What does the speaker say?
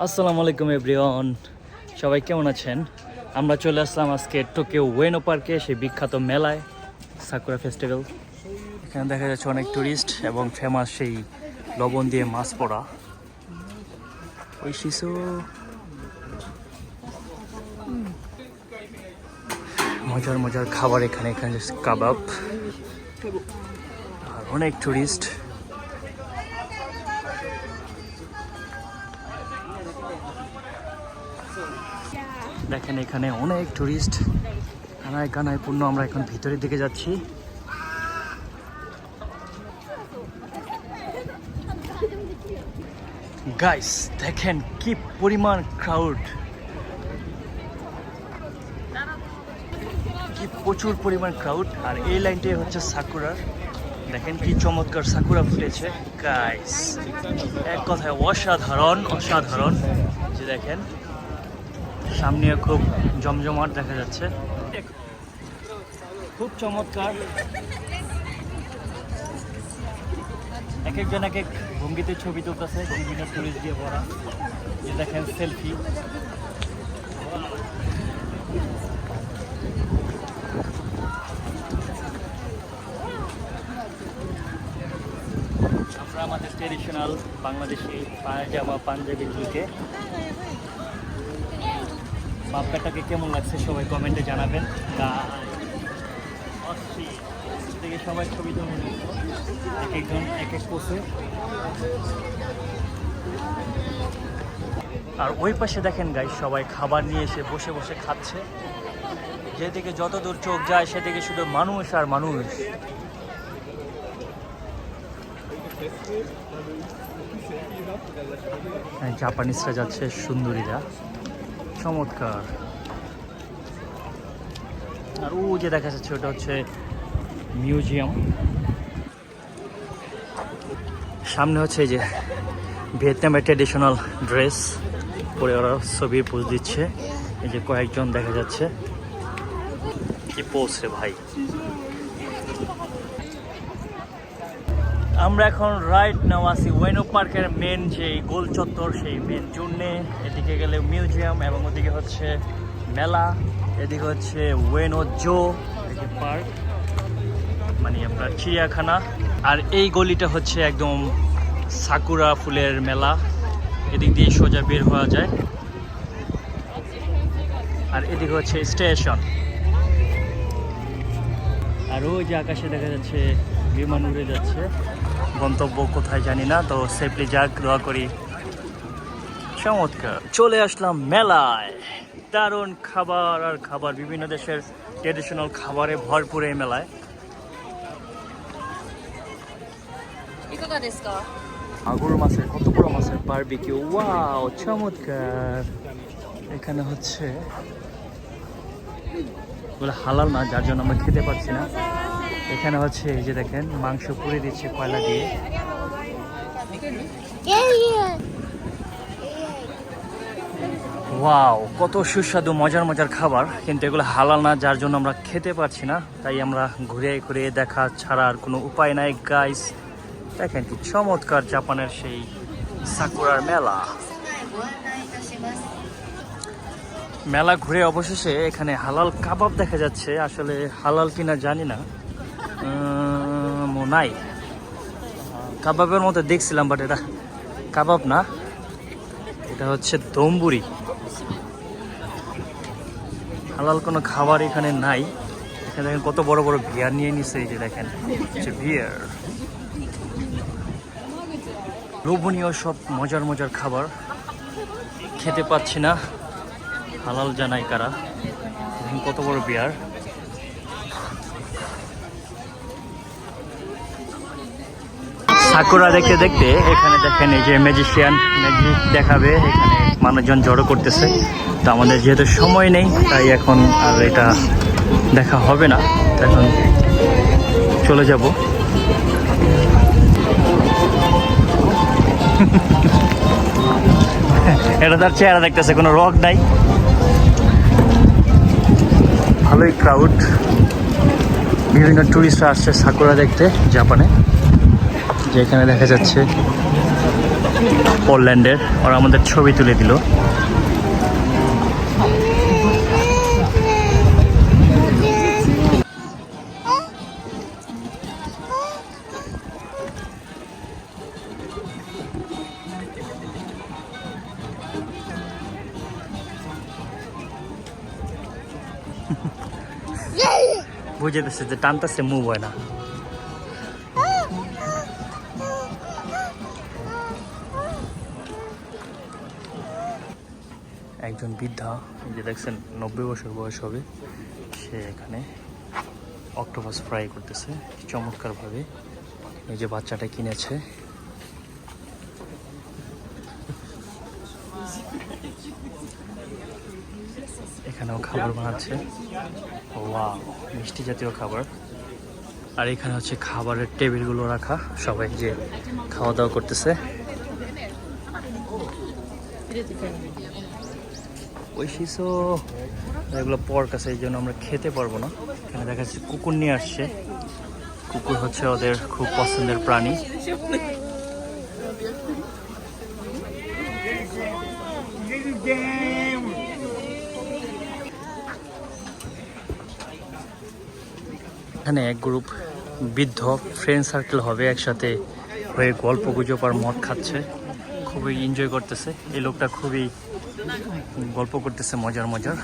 আসসালামু আলাইকুম এভরিওয়ান, সবাই কেমন আছেন? আমরা চলে আসলাম আজকে টোকিও উয়েনো পার্কে, সেই বিখ্যাত মেলায়, সাকুরা ফেস্টিভ্যাল। এখানে দেখা যাচ্ছে অনেক টুরিস্ট এবং ফেমাস সেই লবণ দিয়ে মাছ পোড়া ওই শিশু। মজার মজার খাবার এখানে এখানে কাবাব আর অনেক টুরিস্ট। দেখেন এখানে অনেক টুরিস্ট, কানায় কানায় পূর্ণ। আমরা এখন ভিতরের দিকে যাচ্ছি। গাইস দেখেন কি পরিমাণ ক্রাউড, কি প্রচুর পরিমাণ ক্রাউড। আর এই লাইনটাই হচ্ছে সাকুরা। দেখেন কি চমৎকার সাকুরা ফুটেছে গাইস, এক কথায় অসাধারণ অসাধারণ। যে দেখেন সামনে খুব জমজমাট দেখা যাচ্ছে, খুব চমৎকার। এক একজন এক এক ভঙ্গিতে ছবি তুলতেছে, বিভিন্ন টুরিস্ট দিয়ে ভরা। যে দেখেন সেলফি। আমরা আমাদের ট্রেডিশনাল বাংলাদেশি পায়জামা পাঞ্জাবি ঢুকে বাপ্পাটাকে কেমন লাগছে সবাই কমেন্টে জানাবেন। থেকে সবাই ছবি তুলে এক একজন এক এক পোসে। আর ওই পাশে দেখেন গাইস সবাই খাবার নিয়ে এসে বসে বসে খাচ্ছে। যেদিকে যত দূর চোখ যায় সেদিকে শুধু মানুষ আর মানুষ। জাপানিজরা যাচ্ছে, সুন্দরীরা, চমৎকার। আর ও যে দেখা যাচ্ছে ওটা হচ্ছে মিউজিয়াম। সামনে হচ্ছে এই যে ভিয়েতনামের ট্র্যাডিশনাল ড্রেস পরে ওরা ছবির পোজ দিচ্ছে। এই যে কয়েকজন দেখা যাচ্ছে, কি পোজ রে ভাই। আমরা এখন রাইট নাও আছি উয়েনো পার্কের মেন যে গোল চত্বর, সেই মেন জন্যে। এদিকে গেলে মিউজিয়াম এবং ওদিকে হচ্ছে মেলা, এদিকে হচ্ছে উয়েনো জো পার্ক, মানে আপনার চিড়িয়াখানা। আর এই গলিটা হচ্ছে একদম সাকুরা ফুলের মেলা, এদিক দিয়ে সোজা বের হওয়া যায়। আর এদিকে হচ্ছে স্টেশন। আর ওই যে আকাশে দেখা যাচ্ছে বিমান উড়ে যাচ্ছে, গন্তব্য কোথায় জানি না, তো সেফলি যাক, দোয়া করি। চমৎকার, চলে আসলাম মেলায়। দারুণ খাবার আর খাবার, বিভিন্ন দেশের ট্রেডিশনাল খাবারে ভরপুর এই মেলায়। মাগুর মাছের, কত বড় মাছের বারবিকিউ, ওয়াও চমৎকার। এখানে হচ্ছে বলে হালাল না, যার জন্য আমরা খেতে পারছি না। এখানে হচ্ছে এই যে দেখেন মাংস পুড়ে দিচ্ছে কয়লা দিয়ে। ওয়াও কত সুস্বাদু মজার মজার খাবার, কিন্তু এগুলো হালাল না, যার জন্য আমরা খেতে পারছি না। তাই আমরা ঘুরে ঘুরে দেখা ছাড়া আর কোনো উপায় নাই গাইস। দেখেন কি চমৎকার জাপানের সেই সাকুরার মেলা। মেলা ঘুরে অবশেষে এখানে হালাল কাবাব দেখা যাচ্ছে। আসলে হালাল কিনা জানি না, নাই কাবাবের মতো দেখছিলাম, বাট এটা কাবাব না, এটা হচ্ছে দমবুরি। হালাল কোনো খাবার এখানে নাই। এখানে দেখেন কত বড় বড় বিয়ার নিয়ে নিচ্ছে। এই যে দেখেন বিয়ার, লোভনীয় সব মজার মজার খাবার, খেতে পাচ্ছি না। হালাল জানাই কারা। দেখেন কত বড় বিয়ার। সাকুরা দেখতে দেখতে এখানে দেখেন এই যে ম্যাজিশিয়ান ম্যাজিক দেখাবে, এখানে মানুষজন জড়ো করতেছে। তো আমাদের যেহেতু সময় নেই, তাই এখন আর এটা দেখা হবে না, এখন চলে যাব। এটা তার চেহারা দেখতেছে, কোনো রক নাই। ভালোই ক্রাউড, বিভিন্ন টুরিস্টরা আসছে সাকুরা দেখতে জাপানে। যেখানে দেখা যাচ্ছে পোল্যান্ডের, ওরা আমাদের ছবি তুলে দিল। বুঝেতেছে যে টানতেছে, মুভ হয় না। একজন বৃদ্ধা, এই যে দেখছেন 90 বছর বয়স হবে, সে এখানে অক্টোপাস ফ্রাই করতেছে চমৎকারভাবে। এই যে বাচ্চাটা কিনেছে। এখানেও খাবার বানাচ্ছে, ওয়াও, মিষ্টি জাতীয় খাবার। আর এখানে হচ্ছে খাবারের টেবিলগুলো রাখা, সবাই যে খাওয়া দাওয়া করতেছে। ওইসিসো এগুলো পর্ক আছে, এই জন্য আমরা খেতে পারবো না। এখানে দেখা যাচ্ছে কুকুর নিয়ে আসছে, কুকুর হচ্ছে ওদের খুব পছন্দের প্রাণী। এখানে এক গ্রুপ বৃদ্ধ ফ্রেন্ড সার্কেল হবে, একসাথে হয়ে গল্প গুজব আর মদ খাচ্ছে, খুবই এনজয় করতেছে। এই লোকটা খুবই গল্প করতেছে মজার মজার।